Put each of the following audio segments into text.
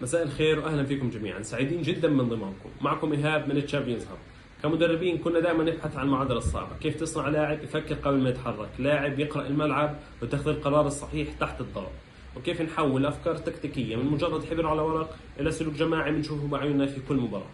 مساء الخير واهلا فيكم جميعا، سعيدين جدا من انضمامكم. معكم ايهاب من الشامبيونز هاب. كمدربين كنا دائما نبحث عن المعادله الصعبه، كيف تصنع لاعب يفكر قبل ما يتحرك، لاعب يقرا الملعب ويتخذ القرار الصحيح تحت الضغط، وكيف نحول افكار تكتيكيه من مجرد حبر على ورق الى سلوك جماعي بنشوفه بعيوننا في كل مباراه.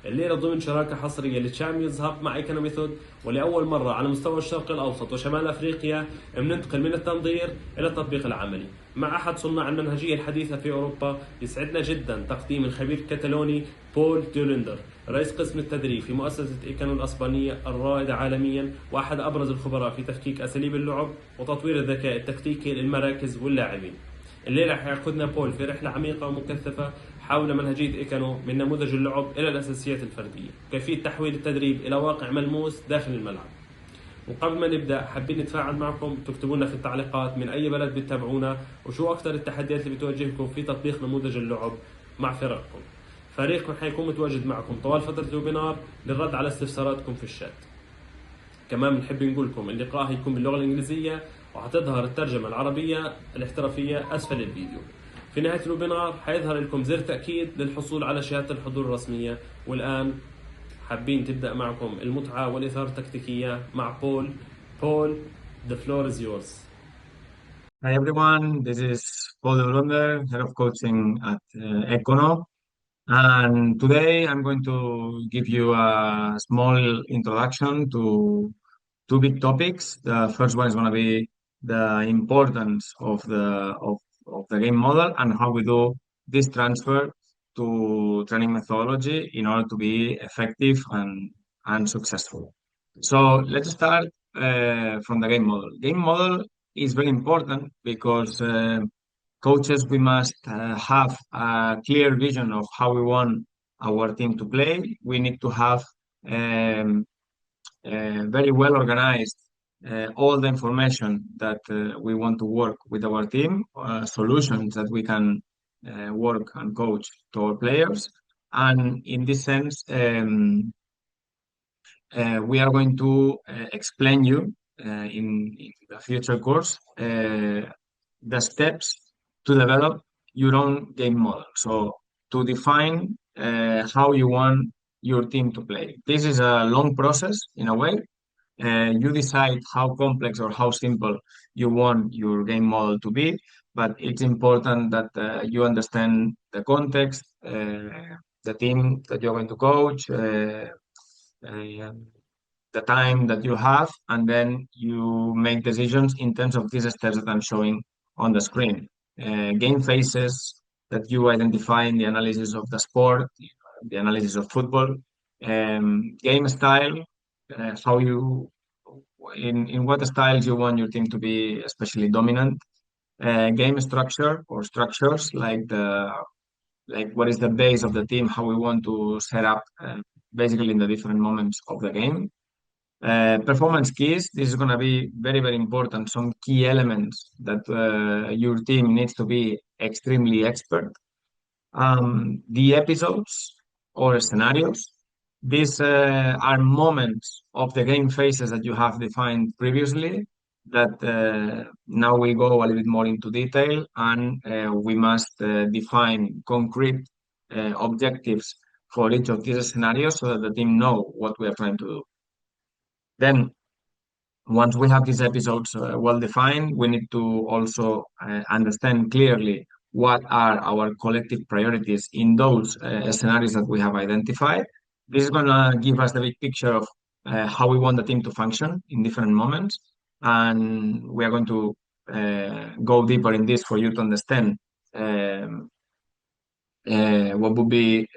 الليله ضمن شراكه حصريه للتشامبيونز هاب مع إيكونو ميثود، ولاول مره على مستوى الشرق الاوسط وشمال افريقيا بننتقل من التنظير الى التطبيق العملي مع احد صناع المنهجيه الحديثه في اوروبا. يسعدنا جدا تقديم الخبير الكتالوني بول ديولندر، رئيس قسم التدريب في مؤسسه إيكونو الاسبانيه الرائده عالميا، واحد ابرز الخبراء في تفكيك اساليب اللعب وتطوير الذكاء التكتيكي للمراكز واللاعبين. الليله حياخذنا بول في رحله عميقه ومكثفه حول منهجيه إيكونو من نموذج اللعب الى الاساسيات الفرديه، كيفيه تحويل التدريب الى واقع ملموس داخل الملعب. وقبل ما نبدا حابين نتفاعل معكم، تكتبوا لنا في التعليقات من اي بلد بتتابعونا وشو اكثر التحديات اللي بتواجهكم في تطبيق نموذج اللعب مع فرقكم. فريقكم حيكون متواجد معكم طوال فتره الويبينار للرد على استفساراتكم في الشات. كمان بنحب نقول لكم اللقاء هيكون باللغه الانجليزيه وحتظهر الترجمه العربيه الاحترافيه اسفل الفيديو. في نهايه الويبينار حيظهر لكم زر تاكيد للحصول على شهاده الحضور الرسميه. والان حابين تبدا معكم المتعه والاثاره التكتيكيه مع بول. بول, the floor is yours. Hi everyone, this is Paul de head of coaching at Econo, and today I'm going to give you a small introduction to two big topics. The first one is going to be the importance of the game model and how we do this transfer to training methodology in order to be effective and successful. So let's start from the game model. Game model is very important because coaches, we must have a clear vision of how we want our team to play. We need to have very well organized all the information that we want to work with our team, solutions that we can work and coach to our players. And in this sense, we are going to explain you in the future course the steps to develop your own game model. So to define how you want your team to play. This is a long process in a way. You decide how complex or how simple you want your game model to be, but it's important that you understand the context, the team that you're going to coach, uh, the time that you have, and then you make decisions in terms of these steps that I'm showing on the screen. Game phases that you identify in the analysis of the sport, the analysis of football, game style, how you, in what styles you want your team to be especially dominant, game structure or structures like what is the base of the team, how we want to set up basically in the different moments of the game. Performance keys, this is going to be very, very important. Some key elements that your team needs to be extremely expert. The episodes or scenarios, these are moments of the game phases that you have defined previously that now we go a little bit more into detail, and we must define concrete objectives for each of these scenarios so that the team know what we are trying to do. Then, once we have these episodes well defined, we need to also understand clearly what are our collective priorities in those scenarios that we have identified. This is going to give us the big picture of how we want the team to function in different moments. And we are going to go deeper in this for you to understand what would be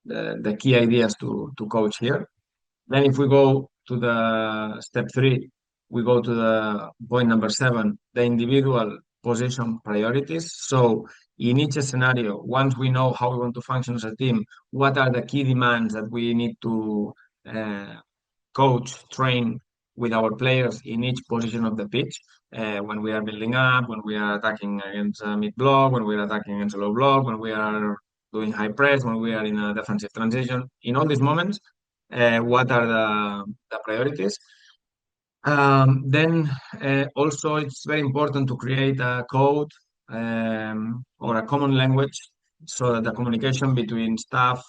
the key ideas to coach here. Then if we go to the step 3, we go to the point number 7, the individual position priorities. So in each scenario, once we know how we want to function as a team, what are the key demands that we need to coach, train with our players in each position of the pitch, when we are building up, when we are attacking against mid block, when we are attacking against a low block, when we are doing high press, when we are in a defensive transition. In all these moments, what are the priorities? Then also it's very important to create a code or a common language, so that the communication between staff,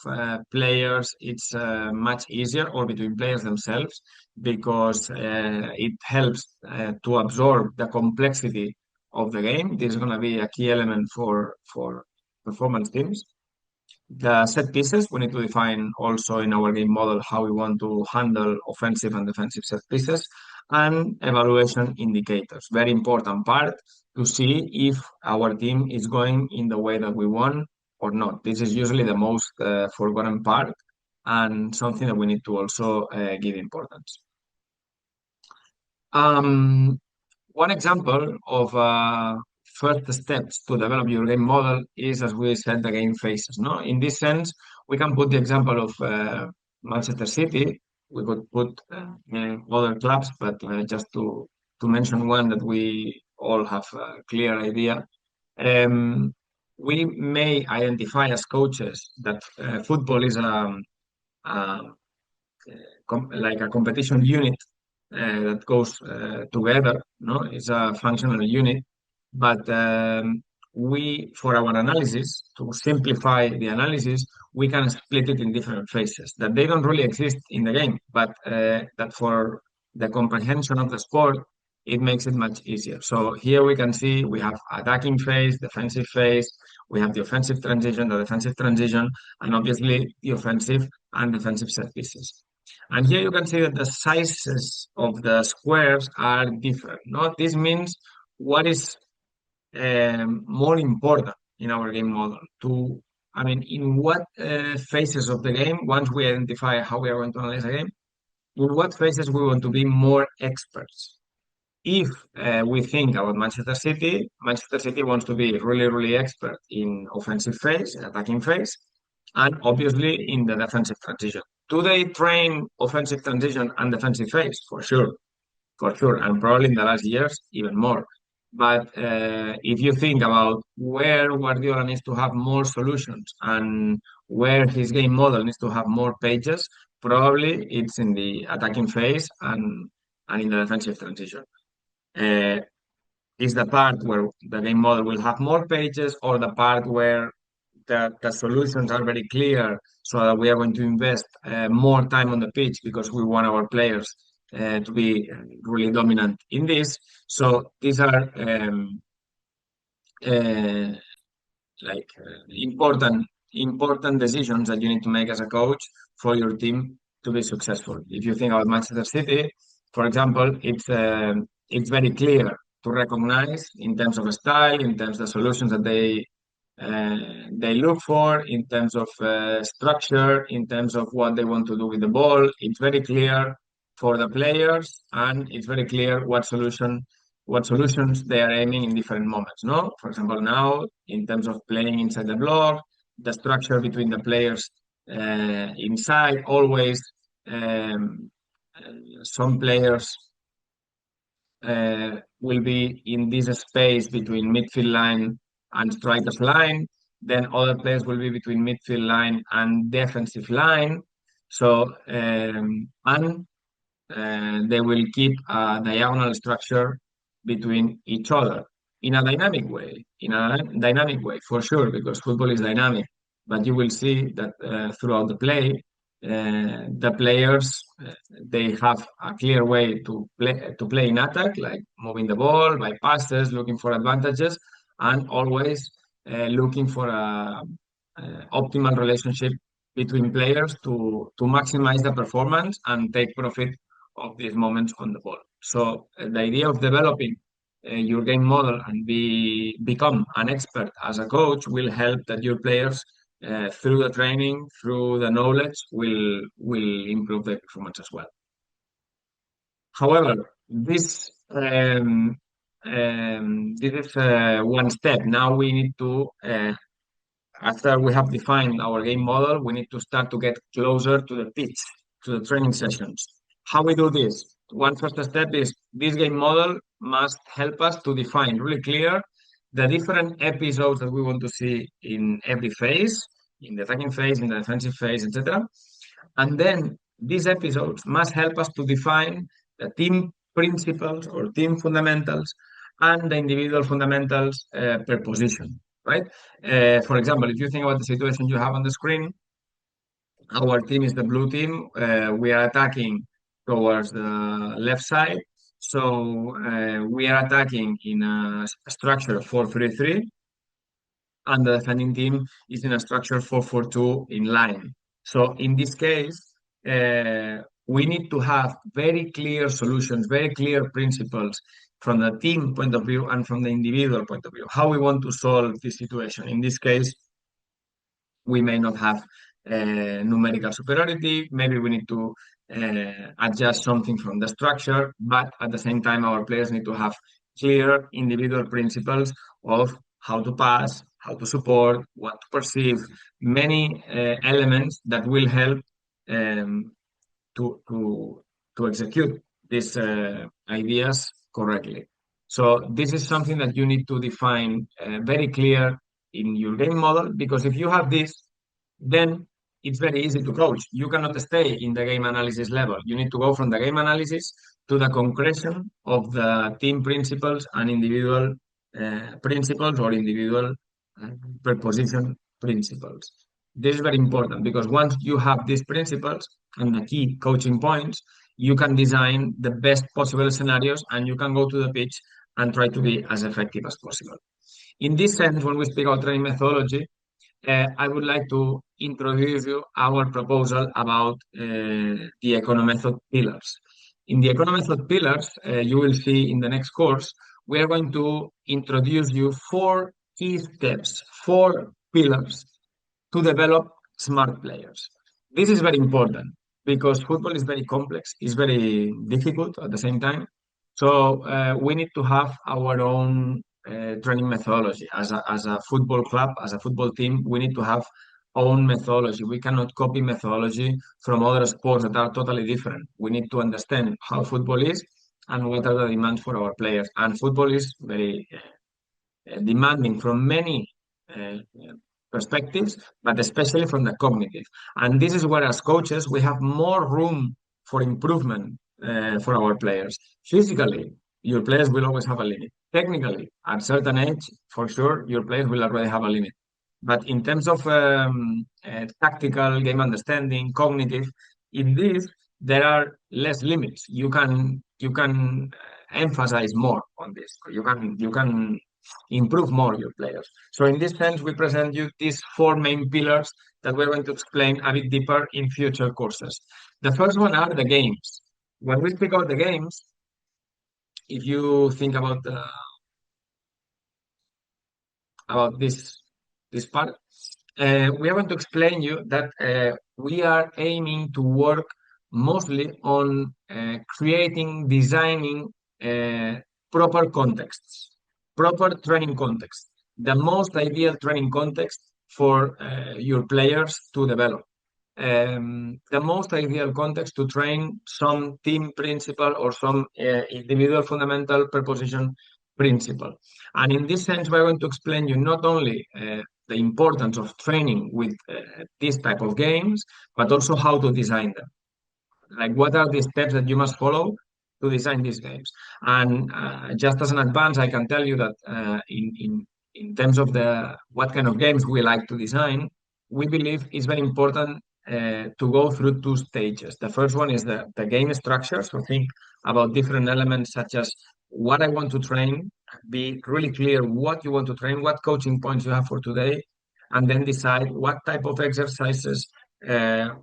players, it's much easier, or between players themselves, because it helps to absorb the complexity of the game. This is going to be a key element for performance teams. The set pieces, we need to define also in our game model how we want to handle offensive and defensive set pieces, and evaluation indicators. Very important part to see if our team is going in the way that we want or not. This is usually the most forgotten part, and something that we need to also give importance. Um, One example of first steps to develop your game model is, as we said, the game phases. No, in this sense, we can put the example of Manchester City. We could put other clubs, but just to mention one that we all have a clear idea. Um, we may identify as coaches that football is a like a competition unit that goes together. No, it's a functional unit, but for our analysis, to simplify the analysis, we can split it in different phases that they don't really exist in the game, but that for the comprehension of the sport, it makes it much easier. So here we can see we have attacking phase, defensive phase, we have the offensive transition, the defensive transition, and obviously the offensive and defensive set pieces. And here you can see that the sizes of the squares are different. No, this means what is more important in our game model. I mean, in what phases of the game, once we identify how we are going to analyze a game, in what phases we want to be more experts. If we think about Manchester City wants to be really, really expert in offensive phase, attacking phase, and obviously in the defensive transition. Do they train offensive transition and defensive phase? For sure, and probably in the last years even more. But if you think about where Guardiola needs to have more solutions and where his game model needs to have more pages, probably it's in the attacking phase and in the defensive transition. Uh, is the part where the game model will have more pages, or the part where the solutions are very clear, so that we are going to invest more time on the pitch because we want our players to be really dominant in this. So these are uh, important decisions that you need to make as a coach for your team to be successful. If you think about Manchester City, for example, it's very clear to recognize in terms of style, in terms of the solutions that they look for, in terms of structure, in terms of what they want to do with the ball. It's very clear for the players, and it's very clear what solutions they are aiming in different moments. No, for example, now in terms of playing inside the block, the structure between the players inside, always um, some players will be in this space between midfield line and strikers line. Then other players will be between midfield line and defensive line. So and they will keep a diagonal structure between each other in a dynamic way. In a dynamic way, for sure, because football is dynamic. But you will see that throughout the play, the players they have a clear way to play in attack, like moving the ball by passes, looking for advantages, and always looking for a optimal relationship between players to maximize the performance and take profit of these moments on the ball. So the idea of developing your game model and become an expert as a coach will help that your players through the training, through the knowledge, will improve their performance as well. However, this is one step. Now we need to after we have defined our game model, we need to start to get closer to the pitch, to the training sessions. How we do this? One first step is this game model must help us to define really clear the different episodes that we want to see in every phase, in the attacking phase, in the defensive phase, etc. And then these episodes must help us to define the team principles or team fundamentals and the individual fundamentals per position, right? For example, if you think about the situation you have on the screen, our team is the blue team. We are attacking towards the left side. So we are attacking in a structure 4-3-3, and the defending team is in a structure 4-4-2 in line. So in this case, we need to have very clear solutions, very clear principles from the team point of view and from the individual point of view, how we want to solve this situation. In this case, we may not have numerical superiority. Maybe we need to adjust something from the structure, but at the same time, our players need to have clear individual principles of how to pass, how to support, what to perceive, many elements that will help um, to, to, to execute these ideas correctly. So this is something that you need to define very clear in your game model, because if you have this, then it's very easy to coach. You cannot stay in the game analysis level. You need to go from the game analysis to the concretion of the team principles and individual principles or individual per position principles. This is very important because once you have these principles and the key coaching points, you can design the best possible scenarios and you can go to the pitch and try to be as effective as possible. In this sense, when we speak about training methodology, I would like to introduce you our proposal about the Econo method pillars. In the Econo method pillars, you will see in the next course, we are going to introduce you 4 key steps, 4 pillars to develop smart players. This is very important because football is very complex, it's very difficult at the same time. So we need to have our own training methodology. As a football club, as a football team, we need to have own methodology. We cannot copy methodology from other sports that are totally different. We need to understand how football is and what are the demands for our players. And football is very demanding from many uh, perspectives, but especially from the cognitive. And this is where, as coaches, we have more room for improvement for our players. Physically, your players will always have a limit. Technically, at certain age, for sure, your players will already have a limit. But in terms of tactical game understanding, cognitive, in this there are less limits. You can emphasize more on this. You can improve more your players. So in this sense, we present you these 4 main pillars that we're going to explain a bit deeper in future courses. The first one are the games. When we speak about the games, if you think about this part, we are going to explain you that we are aiming to work mostly on designing proper contexts, proper training context, the most ideal training context for your players to develop. The most ideal context to train some team principle or some individual fundamental preposition principle. And in this sense, we're going to explain you not only the importance of training with this type of games, but also how to design them. Like what are the steps that you must follow to design these games? And just as an advance, I can tell you that in terms of the what kind of games we like to design, we believe it's very important to go through 2 stages. The first one is the game structure. So think about different elements such as what I want to train, be really clear what you want to train, what coaching points you have for today, and then decide what type of exercises,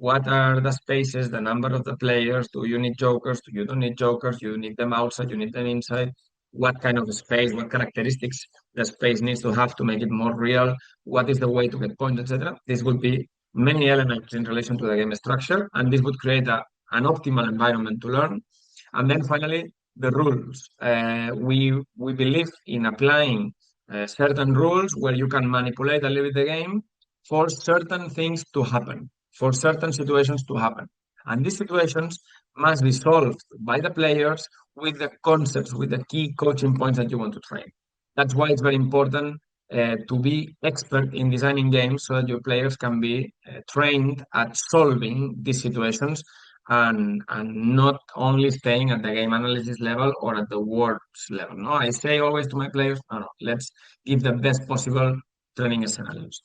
what are the spaces, the number of the players, do you need jokers, do you don't need jokers, you need them outside, you need them inside, what kind of space, what characteristics the space needs to have to make it more real, what is the way to get points, etc. This would be many elements in relation to the game structure, and this would create an optimal environment to learn. And then finally, the rules. We believe in applying certain rules where you can manipulate a little bit the game for certain things to happen, for certain situations to happen. And these situations must be solved by the players with the concepts, with the key coaching points that you want to train. That's why it's very important to be expert in designing games so that your players can be trained at solving these situations and not only staying at the game analysis level or at the words level. No, I say always to my players, no, let's give the best possible training scenarios.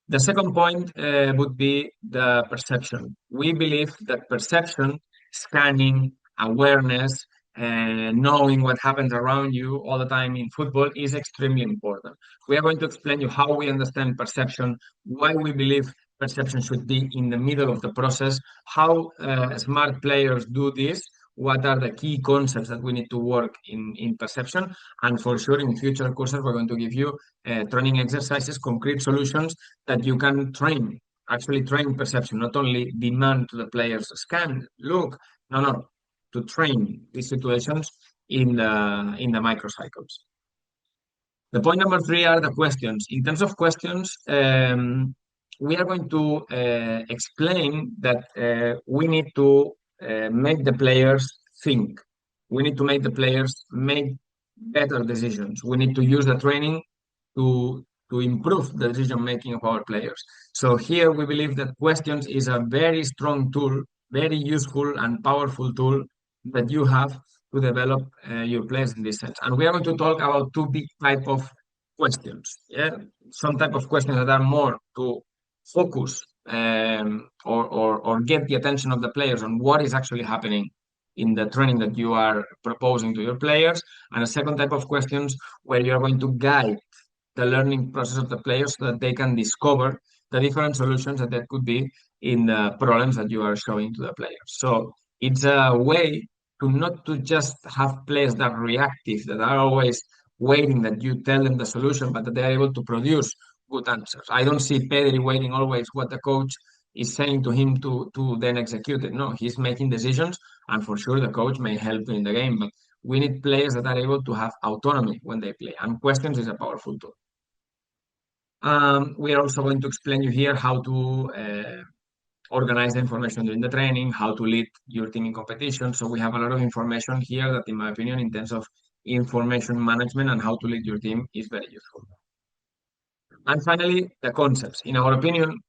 The second point would be the perception. We believe that perception, scanning, awareness, knowing what happens around you all the time in football is extremely important. We are going to explain you how we understand perception, why we believe perception should be in the middle of the process, how smart players do this, what are the key concepts that we need to work in perception. And for sure, in future courses, we're going to give you training exercises, concrete solutions that you can train, actually train perception, not only demand to the players scan, look, no, to train these situations in the microcycles. The point number three are the questions. In terms of questions, we are going to explain that we need to make the players think. We need to make the players make better decisions. We need to use the training to improve the decision making of our players. So here we believe that questions is a very strong tool, very useful and powerful tool that you have to develop your players in this sense. And we are going to talk about two big type of questions. Yeah, some type of questions that are more to focus or get the attention of the players on what is actually happening in the training that you are proposing to your players, and a second type of questions where you are going to guide the learning process of the players so that they can discover the different solutions that there could be in the problems that you are showing to the players. So it's a way to not to just have players that are reactive, that are always waiting that you tell them the solution, but that they are able to produce good answers. I don't see Pedri waiting always what the coach is saying to him to then execute it. No, he's making decisions, and for sure the coach may help in the game, but we need players that are able to have autonomy when they play, and questions is a powerful tool. We are also going to explain you here how to organize the information during the training, how to lead your team in competition. So we have a lot of information here that, in my opinion, in terms of information management and how to lead your team is very useful. And finally, the concepts. In our opinion,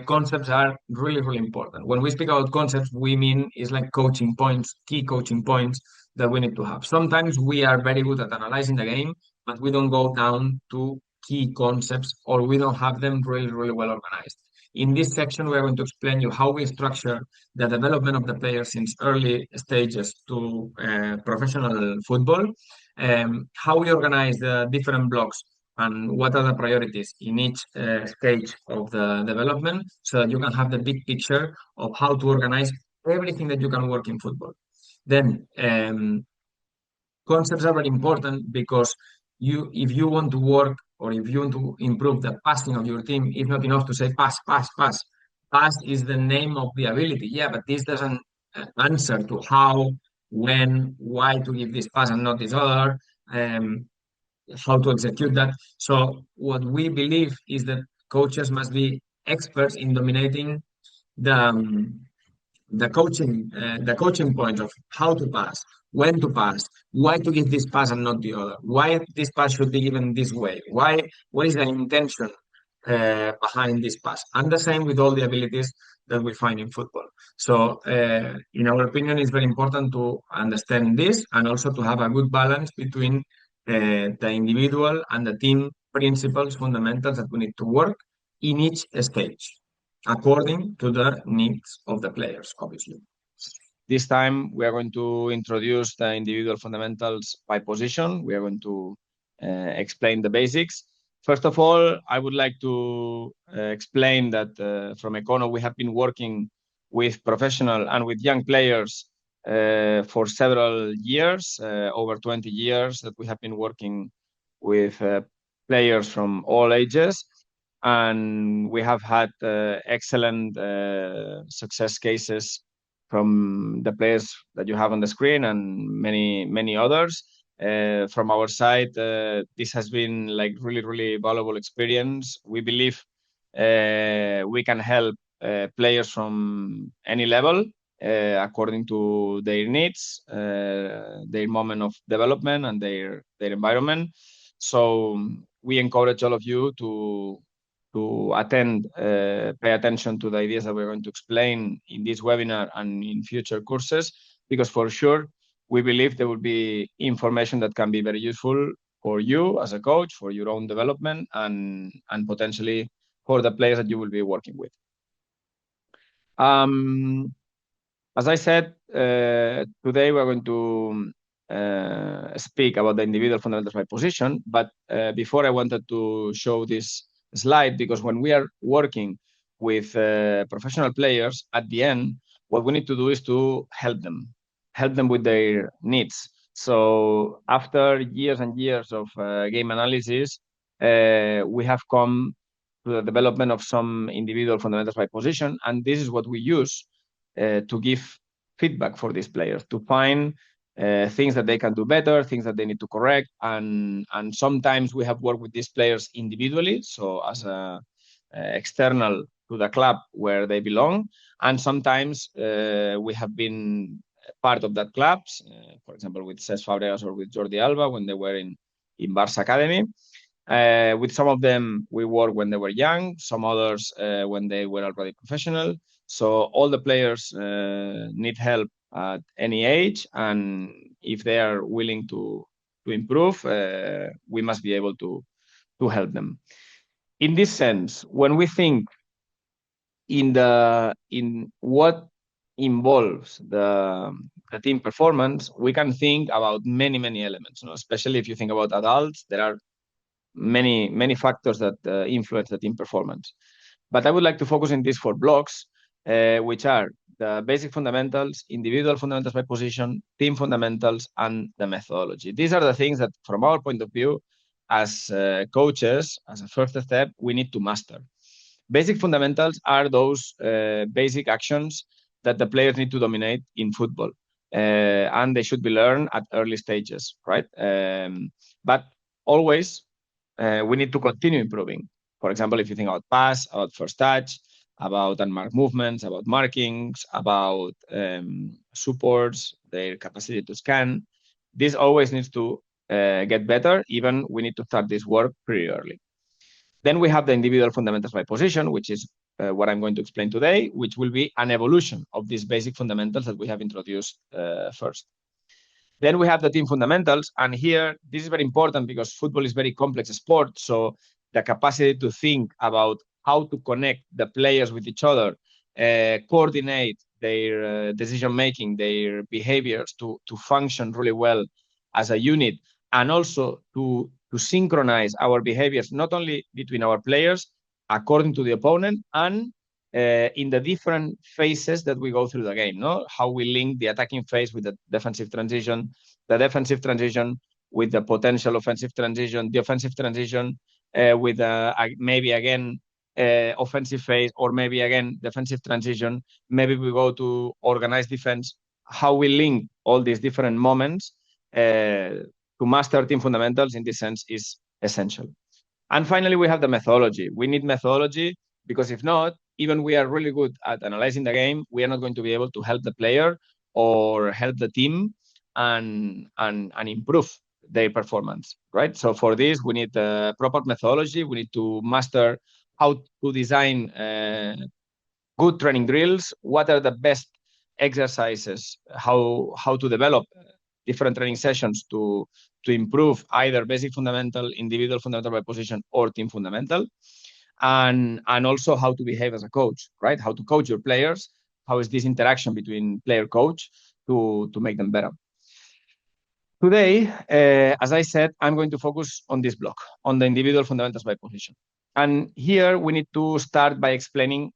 concepts are really, really important. When we speak about concepts, we mean it's like coaching points, key coaching points that we need to have. Sometimes we are very good at analyzing the game, but we don't go down to key concepts or we don't have them really, really well organized. In this section, we're going to explain you how we structure the development of the players since early stages to professional football, how we organize the different blocks and what are the priorities in each stage of the development so that you can have the big picture of how to organize everything that you can work in football. Then concepts are very important because if you want to work or if you want to improve the passing of your team, it's not enough to say pass, pass, pass. Pass is the name of the ability. Yeah, but this doesn't answer to how, when, why to give this pass and not this other. How to execute that. So what we believe is that coaches must be experts in dominating the the coaching point of how to pass, when to pass, why to give this pass and not the other, why this pass should be given this way, why what is the intention behind this pass, and the same with all the abilities that we find in football. So, in our opinion, it's very important to understand this and also to have a good balance between the individual and the team principles, fundamentals that we need to work in each stage according to the needs of the players, obviously. This time, we are going to introduce the individual fundamentals by position. We are going to explain the basics. First of all, I would like to explain that from Econo, we have been working with professional and with young players for several years, over 20 years that we have been working with players from all ages. And we have had excellent success cases from the players that you have on the screen and many others. From our side, this has been like really, really valuable experience. We believe we can help players from any level according to their needs, their moment of development and their environment. So we encourage all of you to attend, pay attention to the ideas that we're going to explain in this webinar and in future courses, because for sure, we believe there will be information that can be very useful for you as a coach, for your own development, and potentially for the players that you will be working with. As I said, today we're going to speak about the individual fundamentals by position, but before I wanted to show this slide, because when we are working with professional players, at the end, what we need to do is to help them with their needs. So after years and years of game analysis, we have come to the development of some individual fundamentals by position, and this is what we use to give feedback for these players, to find things that they can do better, things that they need to correct, and sometimes we have worked with these players individually, so as a external to the club where they belong, and sometimes we have been part of that clubs, for example, with Cesc Fabregas or with Jordi Alba when they were in Barça Academy. With some of them, we worked when they were young, some others when they were already professional. So all the players need help at any age, and if they are willing to improve, we must be able to help them. In this sense, when we think in what involves the team performance, we can think about many elements. Especially if you think about adults, there are many factors that influence the team performance. But I would like to focus in these 4 blocks, which are the basic fundamentals, individual fundamentals by position, team fundamentals, and the methodology. These are the things that, from our point of view, as coaches, as a first step, we need to master. Basic fundamentals are those basic actions that the players need to dominate in football, and they should be learned at early stages, right? But always, we need to continue improving. For example, if you think about pass, about first touch, about unmarked movements, about markings, about supports, their capacity to scan, this always needs to get better. Even we need to start this work pretty early. Then we have the individual fundamentals by position, which is what I'm going to explain today, which will be an evolution of these basic fundamentals that we have introduced first. Then we have the team fundamentals, and here this is very important because football is a very complex sport. So the capacity to think about how to connect the players with each other, coordinate their decision-making, their behaviors to function really well as a unit, and also to synchronize our behaviors, not only between our players, according to the opponent, and in the different phases that we go through the game, how we link the attacking phase with the defensive transition, the defensive transition with the potential offensive transition, the offensive transition with maybe again offensive phase, or maybe again defensive transition. Maybe we go to organized defense. How we link all these different moments to master team fundamentals in this sense is essential. And finally, we have the methodology. We need methodology because if not, even we are really good at analyzing the game, we are not going to be able to help the player or help the team and improve their performance, right? So for this, we need a proper methodology. We need to master how to design good training drills, what are the best exercises, how to develop different training sessions to improve either basic fundamental, individual fundamental by position, or team fundamental, and also how to behave as a coach, right? How to coach your players, how is this interaction between player-coach to make them better. Today, as I said, I'm going to focus on this block, on the individual fundamentals by position. And here we need to start by explaining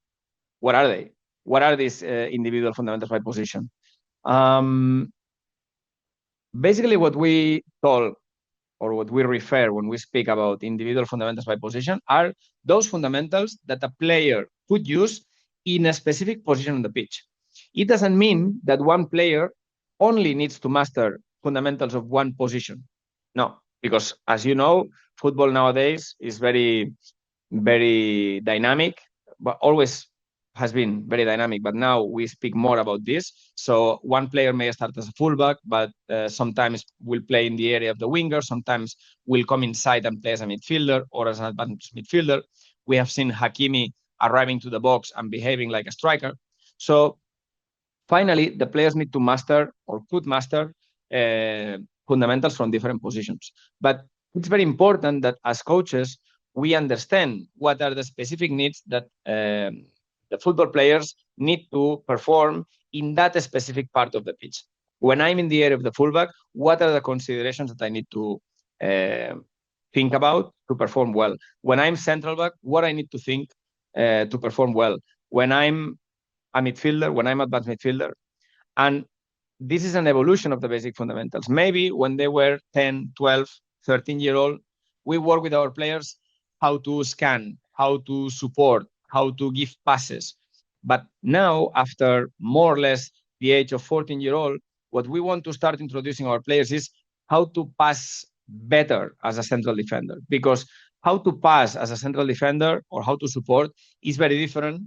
what are they? What are these individual fundamentals by position? Basically, what we call or what we refer when we speak about individual fundamentals by position are those fundamentals that a player could use in a specific position on the pitch. It doesn't mean that one player only needs to master fundamentals of one position. No, because as you know, football nowadays is very, very dynamic, but always has been very dynamic, but now we speak more about this. So one player may start as a fullback, but sometimes will play in the area of the winger, sometimes will come inside and play as a midfielder or as an advanced midfielder. We have seen Hakimi arriving to the box and behaving like a striker. So finally, the players need to master or could master fundamentals from different positions. But it's very important that as coaches, we understand what are the specific needs that the football players need to perform in that specific part of the pitch. When I'm in the area of the fullback, what are the considerations that I need to think about to perform well? When I'm central back, what I need to think to perform well? When I'm a midfielder, when I'm advanced midfielder. And this is an evolution of the basic fundamentals. Maybe when they were 10, 12, 13-year-old, we work with our players how to scan, how to support, how to give passes. But now, after more or less the age of 14-year-old, what we want to start introducing our players is how to pass better as a central defender. Because how to pass as a central defender or how to support is very different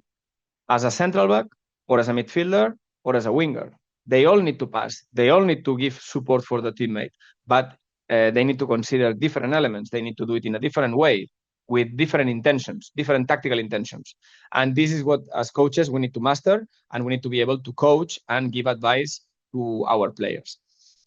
as a central back or as a midfielder or as a winger. They all need to pass. They all need to give support for the teammate, but they need to consider different elements. They need to do it in a different way with different intentions, different tactical intentions. And this is what, as coaches, we need to master, and we need to be able to coach and give advice to our players.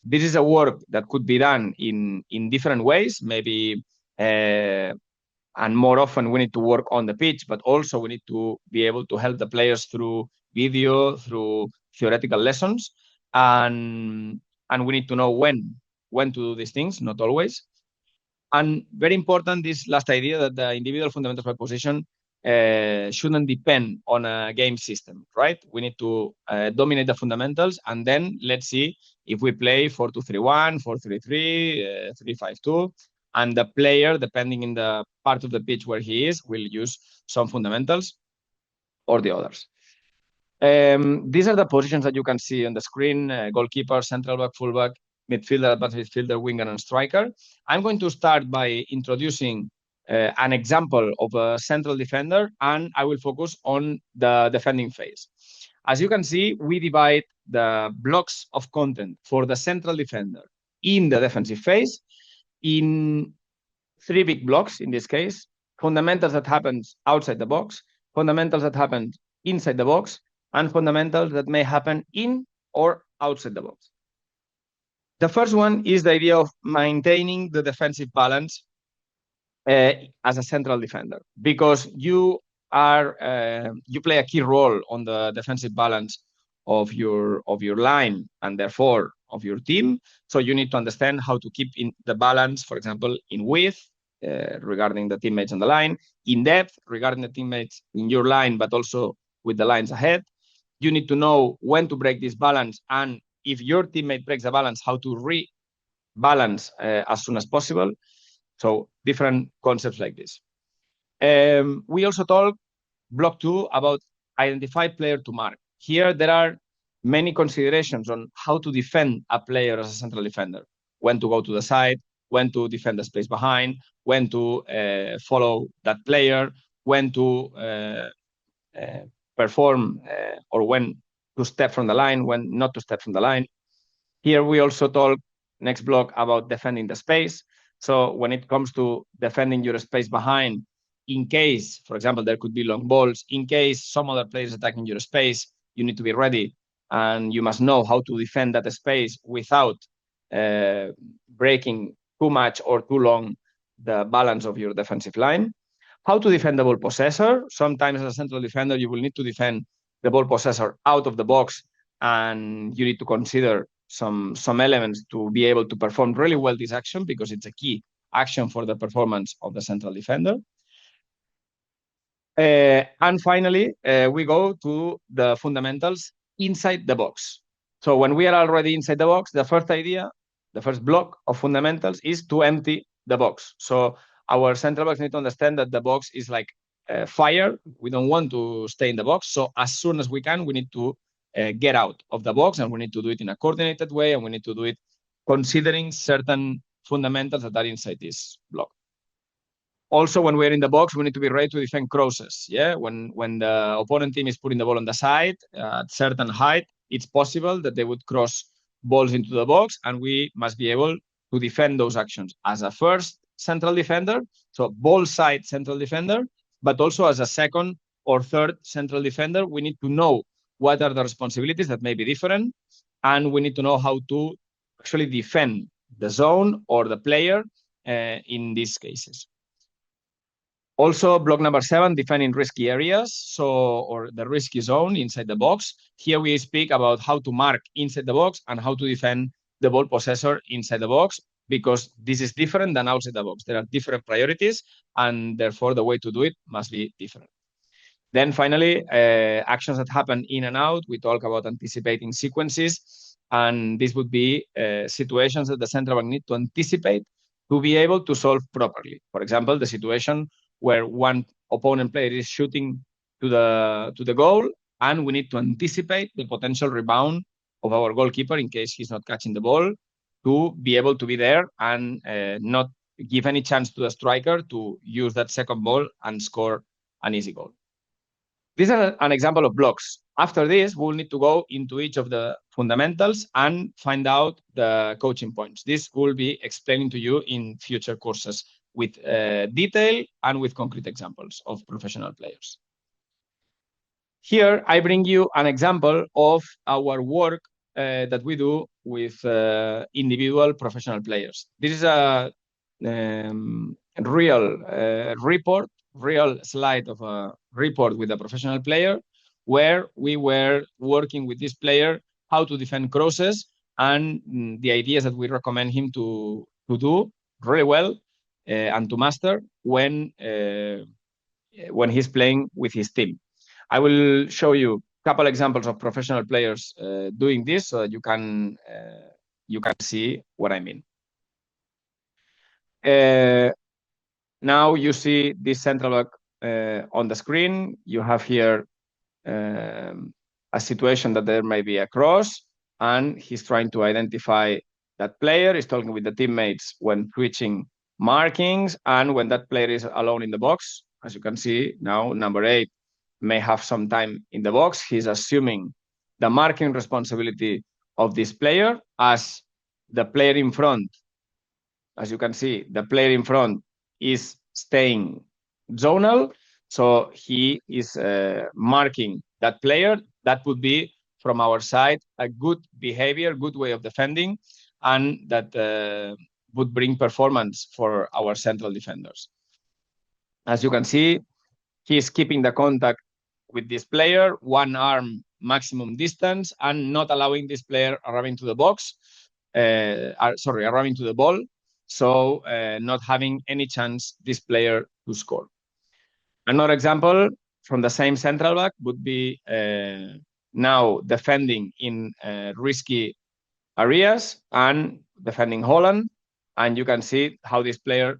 This is a work that could be done in different ways, maybe, and more often we need to work on the pitch, but also we need to be able to help the players through video, through theoretical lessons, and we need to know when to do these things, not always. And very important, this last idea that the individual fundamentals by position shouldn't depend on a game system, right? We need to dominate the fundamentals, and then let's see if we play 4-2-3-1, 4-3-3, 3-5-2, and the player, depending in the part of the pitch where he is, will use some fundamentals or the others. These are the positions that you can see on the screen: goalkeeper, central back, fullback, midfielder, advanced midfielder, winger, and striker. I'm going to start by introducing an example of a central defender, and I will focus on the defending phase. As you can see, we divide the blocks of content for the central defender in the defensive phase in 3 big blocks, in this case: fundamentals that happens outside the box, fundamentals that happen inside the box, and fundamentals that may happen in or outside the box. The first one is the idea of maintaining the defensive balance as a central defender, because you play a key role on the defensive balance of your line and therefore of your team. So you need to understand how to keep in the balance, for example, in width regarding the teammates on the line, in depth regarding the teammates in your line, but also with the lines ahead. You need to know when to break this balance, and if your teammate breaks the balance, how to rebalance as soon as possible. So different concepts like this. We also talk block 2 about identify player to mark. Here there are many considerations on how to defend a player as a central defender: when to go to the side, when to defend the space behind, when to follow that player, when to perform or when to step from the line, when not to step from the line. Here we also talk, next block, about defending the space. So when it comes to defending your space behind, in case, for example, there could be long balls, in case some other players attacking your space, you need to be ready, and you must know how to defend that space without breaking too much or too long the balance of your defensive line. How to defend the ball possessor. Sometimes as a central defender, you will need to defend the ball possessor out of the box, and you need to consider some elements to be able to perform really well this action, because it's a key action for the performance of the central defender. And finally, we go to the fundamentals inside the box. So when we are already inside the box, the first idea, the first block of fundamentals is to empty the box. So our central backs need to understand that the box is like fire. We don't want to stay in the box. So as soon as we can, we need to get out of the box, and we need to do it in a coordinated way, and we need to do it considering certain fundamentals that are inside this block. Also, when we're in the box, we need to be ready to defend crosses. Yeah, when the opponent team is putting the ball on the side at certain height, it's possible that they would cross balls into the box, and we must be able to defend those actions as a first central defender, so ball side central defender, but also as a second or third central defender, we need to know what are the responsibilities that may be different, and we need to know how to actually defend the zone or the player in these cases. Also, block number 7, defining risky areas, or the risky zone inside the box. Here we speak about how to mark inside the box and how to defend the ball possessor inside the box, because this is different than outside the box. There are different priorities, and therefore the way to do it must be different. Then finally, actions that happen in and out. We talk about anticipating sequences, and this would be situations that the central back need to anticipate to be able to solve properly. For example, the situation where one opponent player is shooting to the goal, and we need to anticipate the potential rebound of our goalkeeper in case he's not catching the ball, to be able to be there and not give any chance to the striker to use that second ball and score an easy goal. This is an example of blocks. After this, we'll need to go into each of the fundamentals and find out the coaching points. This will be explaining to you in future courses with detail and with concrete examples of professional players. Here, I bring you an example of our work that we do with individual professional players. This is a real slide of a report with a professional player, where we were working with this player how to defend crosses and the ideas that we recommend him to do really well and to master when he's playing with his team. I will show you a couple examples of professional players doing this, so that you can see what I mean. Now you see this central back on the screen. You have here a situation that there may be a cross, and he's trying to identify that player. He's talking with the teammates when switching markings, and when that player is alone in the box. As you can see now, number 8 may have some time in the box. He's assuming the marking responsibility of this player, as the player in front, as you can see, the player in front is staying zonal, so he is marking that player. That would be, from our side, a good behavior, good way of defending, and that would bring performance for our central defenders. As you can see, he is keeping the contact with this player, one arm maximum distance, and not allowing this player arriving to the box, arriving to the ball, so not having any chance this player to score. Another example from the same central back would be now defending in risky areas and defending Holland, and you can see how this player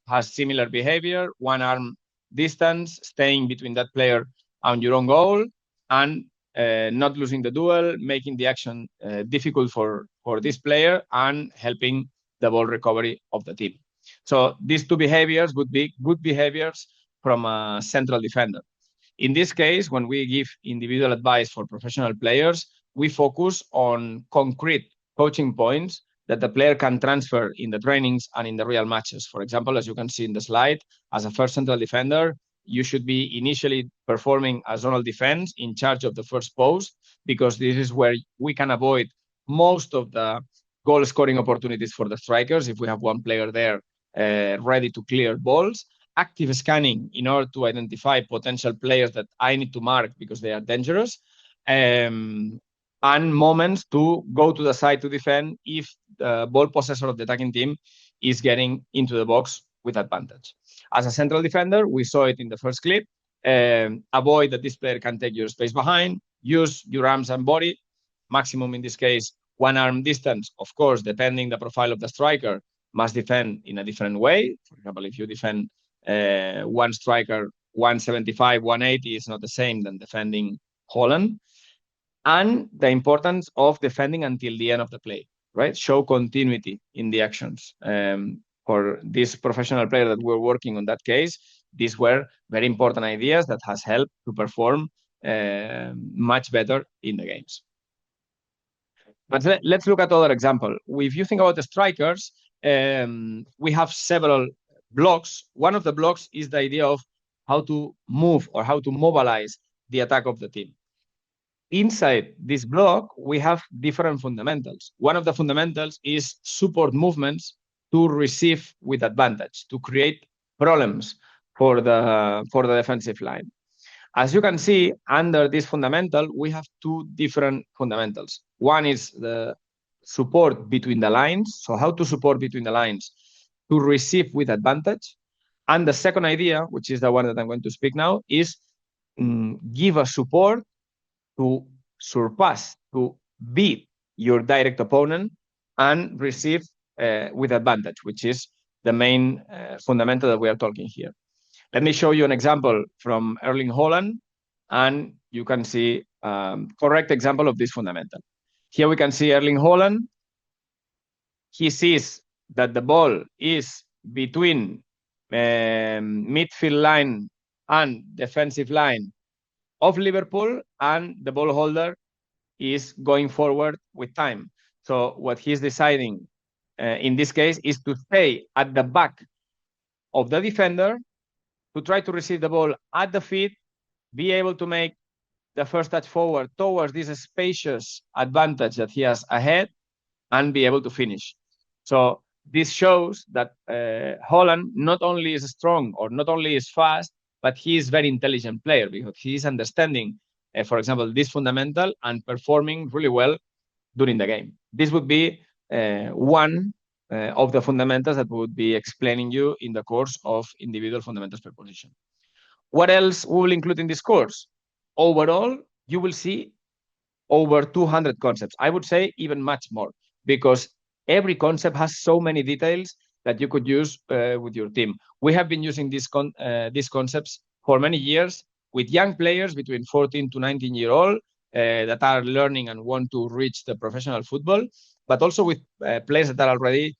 has similar behavior, one arm distance, staying between that player and your own goal, and not losing the duel, making the action difficult for this player, and helping the ball recovery of the team. So these two behaviors would be good behaviors from a central defender. In this case, when we give individual advice for professional players, we focus on concrete coaching points that the player can transfer in the trainings and in the real matches. For example, as you can see in the slide, as a first central defender, you should be initially performing a zonal defense in charge of the first post, because this is where we can avoid most of the goal scoring opportunities for the strikers if we have one player there ready to clear balls. Active scanning in order to identify potential players that I need to mark because they are dangerous, and moments to go to the side to defend if the ball possessor of the attacking team is getting into the box with advantage. As a central defender, we saw it in the first clip. Avoid that this player can take your space behind. Use your arms and body. Maximum in this case, one arm distance. Of course, depending the profile of the striker, must defend in a different way. For example, if you defend one striker 175, 180 is not the same than defending Holland. And the importance of defending until the end of the play, right? Show continuity in the actions. For this professional player that we're working on that case, these were very important ideas that has helped to perform much better in the games. But let's look at other example. If you think about the strikers, we have several blocks. One of the blocks is the idea of how to move or how to mobilize the attack of the team. Inside this block, we have different fundamentals. One of the fundamentals is support movements to receive with advantage, to create problems for the defensive line. As you can see, under this fundamental, we have two different fundamentals. One is the support between the lines, so how to support between the lines to receive with advantage. And the second idea, which is the one that I'm going to speak now, is give a support to surpass, to beat your direct opponent and receive with advantage, which is the main fundamental that we are talking here. Let me show you an example from Erling Haaland, and you can see correct example of this fundamental. Here we can see Erling Haaland. He sees that the ball is between midfield line and defensive line of Liverpool, and the ball holder is going forward with time. So what he's deciding in this case is to stay at the back of the defender, to try to receive the ball at the feet, be able to make the first touch forward towards this spacious advantage that he has ahead, and be able to finish. So this shows that Holland not only is strong or not only is fast, but he is a very intelligent player because he is understanding, for example, this fundamental and performing really well during the game. This would be one of the fundamentals that we would be explaining you in the course of individual fundamentals per position. What else we will include in this course? Overall, you will see over 200 concepts. I would say even much more, because every concept has so many details that you could use with your team. We have been using these concepts for many years with young players between 14 to 19-year-old that are learning and want to reach the professional football, but also with players that are already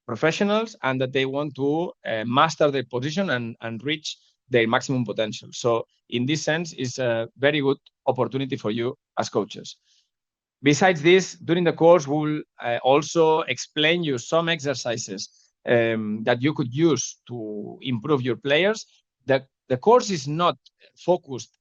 professionals and that they want to master their position and reach their maximum potential. So in this sense, it's a very good opportunity for you as coaches. Besides this, during the course, we'll also explain you some exercises that you could use to improve your players. The course is not focused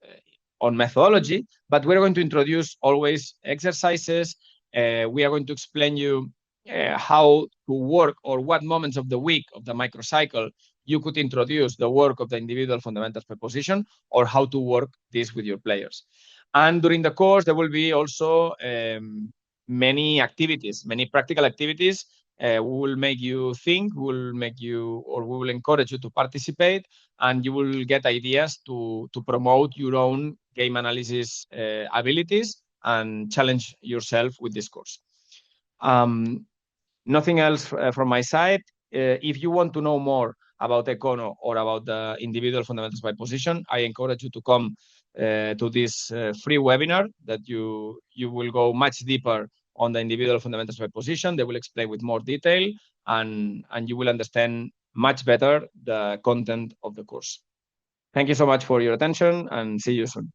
on methodology, but we're going to introduce always exercises. We are going to explain you how to work, or what moments of the week of the microcycle you could introduce the work of the individual fundamentals per position, or how to work this with your players. And during the course, there will be also many activities, many practical activities. We will make you think, we will encourage you to participate, and you will get ideas to promote your own game analysis abilities and challenge yourself with this course. Nothing else from my side. If you want to know more about Econo or about the individual fundamentals by position, I encourage you to come to this free webinar that you will go much deeper on the individual fundamentals by position. They will explain with more detail, and you will understand much better the content of the course. Thank you so much for your attention, and see you soon.